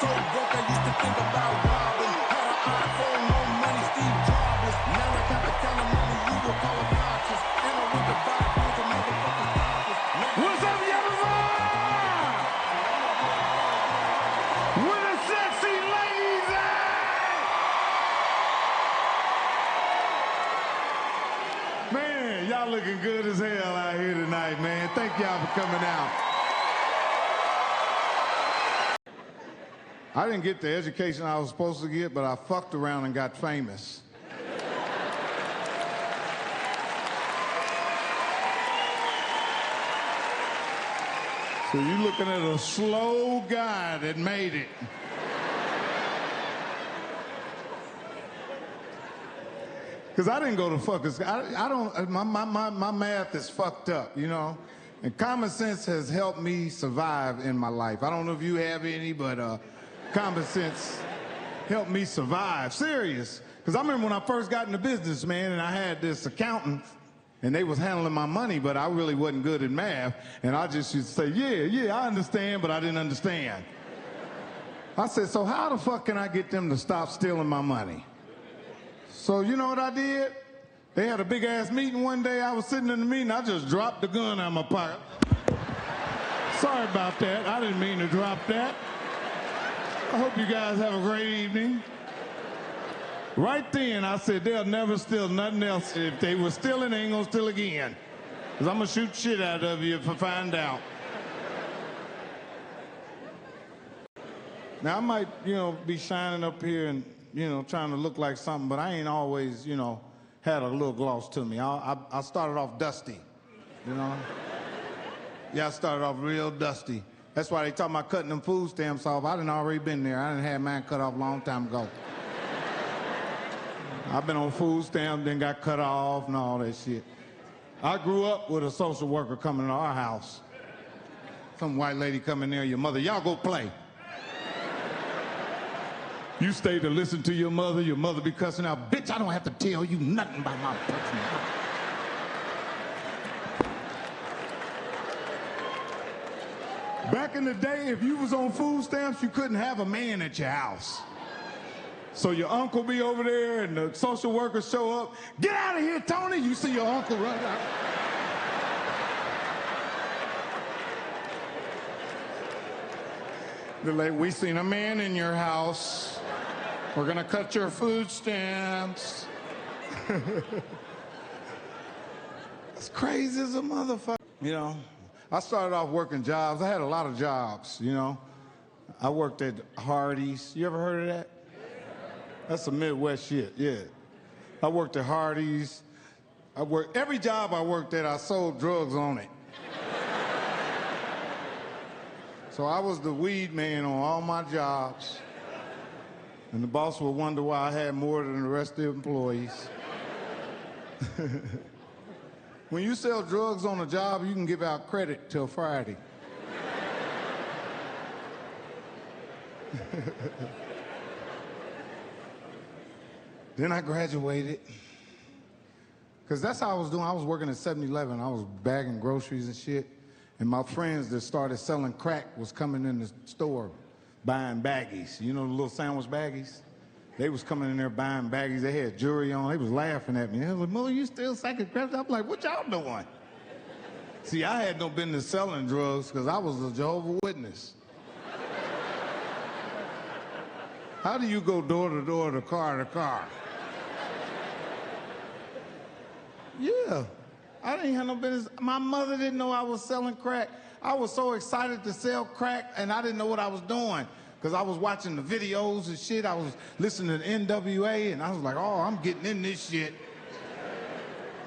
so broke I used to think about robbing. Had an iPhone, no money, Steve Jobs. Now I got the kind of money you would call obnoxious. And I went to buy bills of motherfucking doctors. What's up, Jehovah? Where the sexy ladies at? Man, y'all looking good as hell out here tonight, man. Thank y'all for coming out. I didn't get the education I was supposed to get, but I fucked around and got famous. So you're looking at a slow guy that made it. Because I didn't go to fuckers. I don't, my math is fucked up, you know? And common sense has helped me survive in my life. I don't know if you have any, but common sense helped me survive. Serious. Because I remember when I first got into business, man, and I had this accountant, and they was handling my money, but I really wasn't good at math. And I just used to say, yeah, I understand, but I didn't understand. I said, so how the fuck can I get them to stop stealing my money? So you know what I did? They had a big-ass meeting one day. I was sitting in the meeting. I just dropped the gun out of my pocket. Sorry about that. I didn't mean to drop that. I hope you guys have a great evening. Right then, I said, they'll never steal nothing else. If they were stealing, they ain't gonna steal again. Because I'm gonna shoot shit out of you if I find out. Now, I might, you know, be shining up here and, you know, trying to look like something, but I ain't always, you know, had a little gloss to me. I started off dusty, you know? Yeah, I started off real dusty. That's why they talk about cutting them food stamps off. I done already been there. I done had mine cut off a long time ago. I've been on food stamps, then got cut off and all that shit. I grew up with a social worker coming to our house. Some white lady coming there, your mother, y'all go play. You stay to listen to your mother be cussing out. Bitch, I don't have to tell you nothing about my personal life. Back in the day, if you was on food stamps, you couldn't have a man at your house. So your uncle be over there and the social workers show up. Get out of here, Tony. You see your uncle run out. They're like, we seen a man in your house. We're gonna cut your food stamps. It's crazy as a motherfucker. You know, I started off working jobs. I had a lot of jobs, you know. I worked at Hardee's. You ever heard of that? That's some Midwest shit, yeah. I worked at Hardee's. Every job I worked at, I sold drugs on it. So I was the weed man on all my jobs. And the boss would wonder why I had more than the rest of the employees. When you sell drugs on a job, you can give out credit till Friday. Then I graduated. Because that's how I was doing. I was working at 7-Eleven. I was bagging groceries and shit. And my friends that started selling crack was coming in the store buying baggies. You know the little sandwich baggies? They was coming in there buying baggies. They had jewelry on. They was laughing at me. They was like, Mother, you still sacking crack? I'm like, what y'all doing? See, I had no business selling drugs because I was a Jehovah Witness. How do you go door to door to car to car? Yeah, I didn't have no business. My mother didn't know I was selling crack. I was so excited to sell crack, and I didn't know what I was doing because I was watching the videos and shit. I was listening to NWA, and I was like, oh, I'm getting in this shit.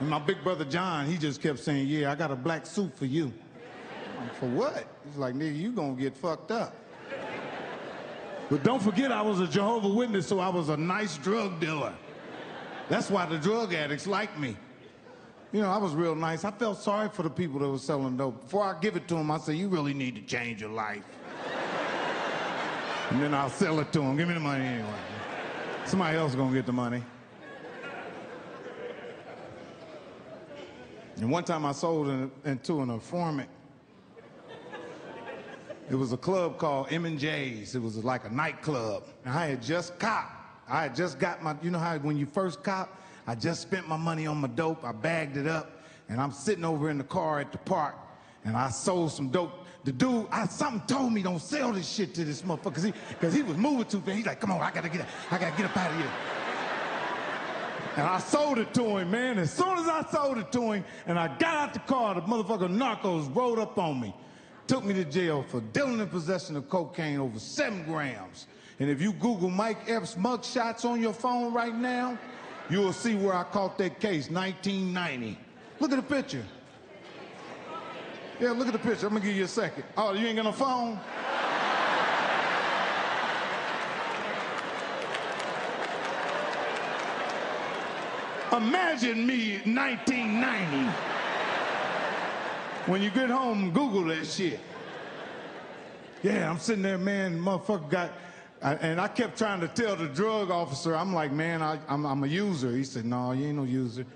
And my big brother John, he just kept saying, yeah, I got a black suit for you. I'm like, for what? He's like, nigga, you gonna get fucked up. But don't forget I was a Jehovah Witness, so I was a nice drug dealer. That's why the drug addicts liked me. You know, I was real nice. I felt sorry for the people that were selling dope. Before I give it to them, I say, you really need to change your life. And then I'll sell it to them. Give me the money anyway. Somebody else is gonna get the money. And one time I sold into an informant. It was a club called M&J's. It was like a nightclub. And I had just copped. I had just got my, you know how when you first cop, I just spent my money on my dope. I bagged it up, and I'm sitting over in the car at the park, and I sold some dope. The dude, something told me don't sell this shit to this motherfucker, because he was moving too fast. He's like, come on, I gotta get up out of here. And I sold it to him, man. As soon as I sold it to him, and I got out the car, the motherfucker narcos rolled up on me. Took me to jail for dealing in possession of cocaine over 7 grams. And if you Google Mike Epps mugshots on your phone right now, you will see where I caught that case, 1990. Look at the picture. Yeah, look at the picture. I'm gonna give you a second. Oh, you ain't got no phone? Imagine me in 1990. When you get home, Google that shit. Yeah, I'm sitting there, man, motherfucker got, and I kept trying to tell the drug officer, I'm like, man, I'm a user. He said, no, you ain't no user.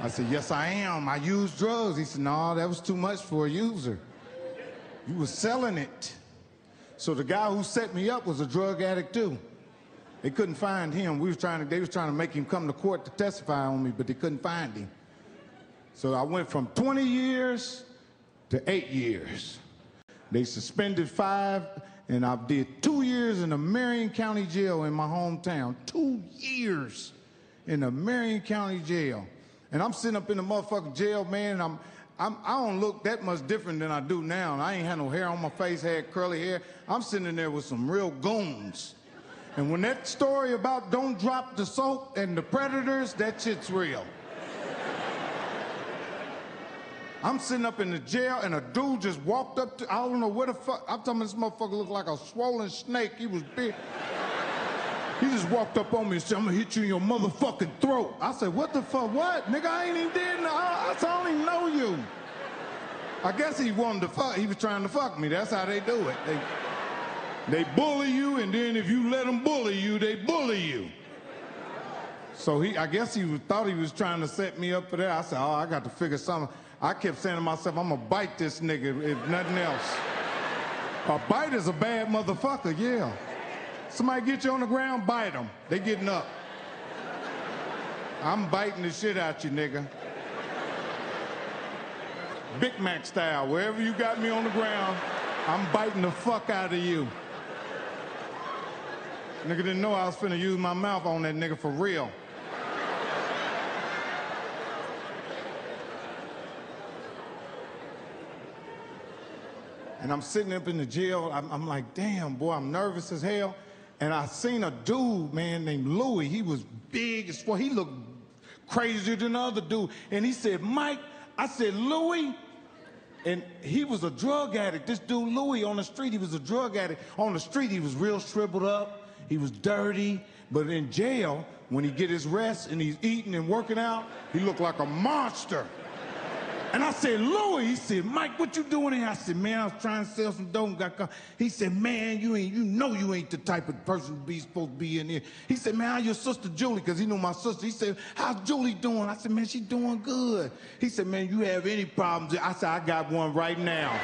I said, yes, I am. I use drugs. He said, no, that was too much for a user. You was selling it. So the guy who set me up was a drug addict too. They couldn't find him. They was trying to make him come to court to testify on me, but they couldn't find him. So I went from 20 years to 8 years. They suspended 5, and I did 2 years in the Marion County Jail in my hometown. 2 years in the Marion County Jail. And I'm sitting up in the motherfucking jail, man, and I don't look that much different than I do now. I ain't had no hair on my face, had curly hair. I'm sitting in there with some real goons. And when that story about don't drop the soap and the predators, that shit's real. I'm sitting up in the jail, and a dude just walked up to, I don't know where the fuck, I'm talking about this motherfucker looked like a swollen snake. He was big. He just walked up on me and said, I'm gonna hit you in your motherfucking throat. I said, what the fuck, what? Nigga, I ain't even dead, I don't even know you. I guess he wanted to fuck, he was trying to fuck me. That's how they do it. They bully you, and then if you let them bully you, they bully you. So I guess he thought he was trying to set me up for that. I said, oh, I got to figure something. I kept saying to myself, I'm gonna bite this nigga if nothing else. A bite is a bad motherfucker, yeah. Somebody get you on the ground, bite them. They getting up. I'm biting the shit out you, nigga. Big Mac style, wherever you got me on the ground, I'm biting the fuck out of you. Nigga didn't know I was finna use my mouth on that nigga for real. And I'm sitting up in the jail, I'm like, damn, boy, I'm nervous as hell. And I seen a dude, man, named Louis. He was big as fuck. He looked crazier than the other dude. And he said, Mike, I said, Louis? And he was a drug addict. This dude, Louis, on the street, he was a drug addict. On the street, he was real shriveled up. He was dirty. But in jail, when he get his rest and he's eating and working out, he looked like a monster. And I said, Louis, he said, Mike, what you doing here? I said, man, I was trying to sell some dope and got caught. He said, man, you know you ain't the type of person supposed to be in here. He said, man, how's your sister Julie? Because he knew my sister. He said, how's Julie doing? I said, man, she's doing good. He said, man, you have any problems? I said, I got one right now.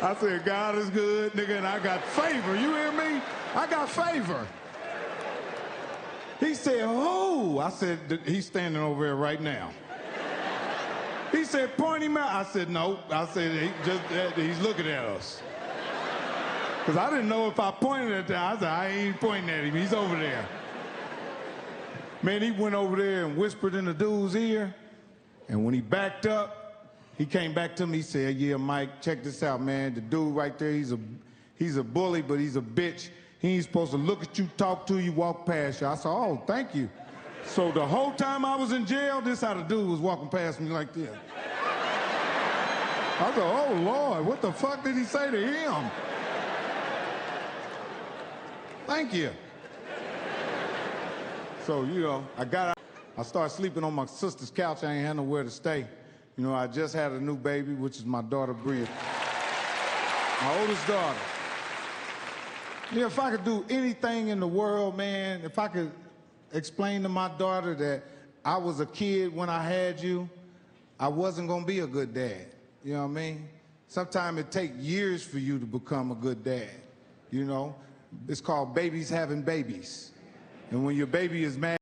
I said, God is good, nigga, and I got favor. You hear me? I got favor. He said, who? I said, he's standing over there right now. He said, point him out. I said, no. I said, he's looking at us. Because I didn't know if I pointed at that. I said, I ain't pointing at him. He's over there. Man, he went over there and whispered in the dude's ear. And when he backed up, he came back to me, he said, yeah, Mike, check this out, man. The dude right there, he's a bully, but he's a bitch. He ain't supposed to look at you, talk to you, walk past you. I said, oh, thank you. So the whole time I was in jail, this how the dude was walking past me like this. I said, oh, Lord, what the fuck did he say to him? Thank you. So, you know, I got out. I started sleeping on my sister's couch. I ain't had nowhere to stay. You know, I just had a new baby, which is my daughter, Bria. My oldest daughter. Yeah, if I could do anything in the world, man, if I could explain to my daughter that I was a kid when I had you, I wasn't going to be a good dad. You know what I mean? Sometimes it takes years for you to become a good dad. You know? It's called babies having babies. And when your baby is mad,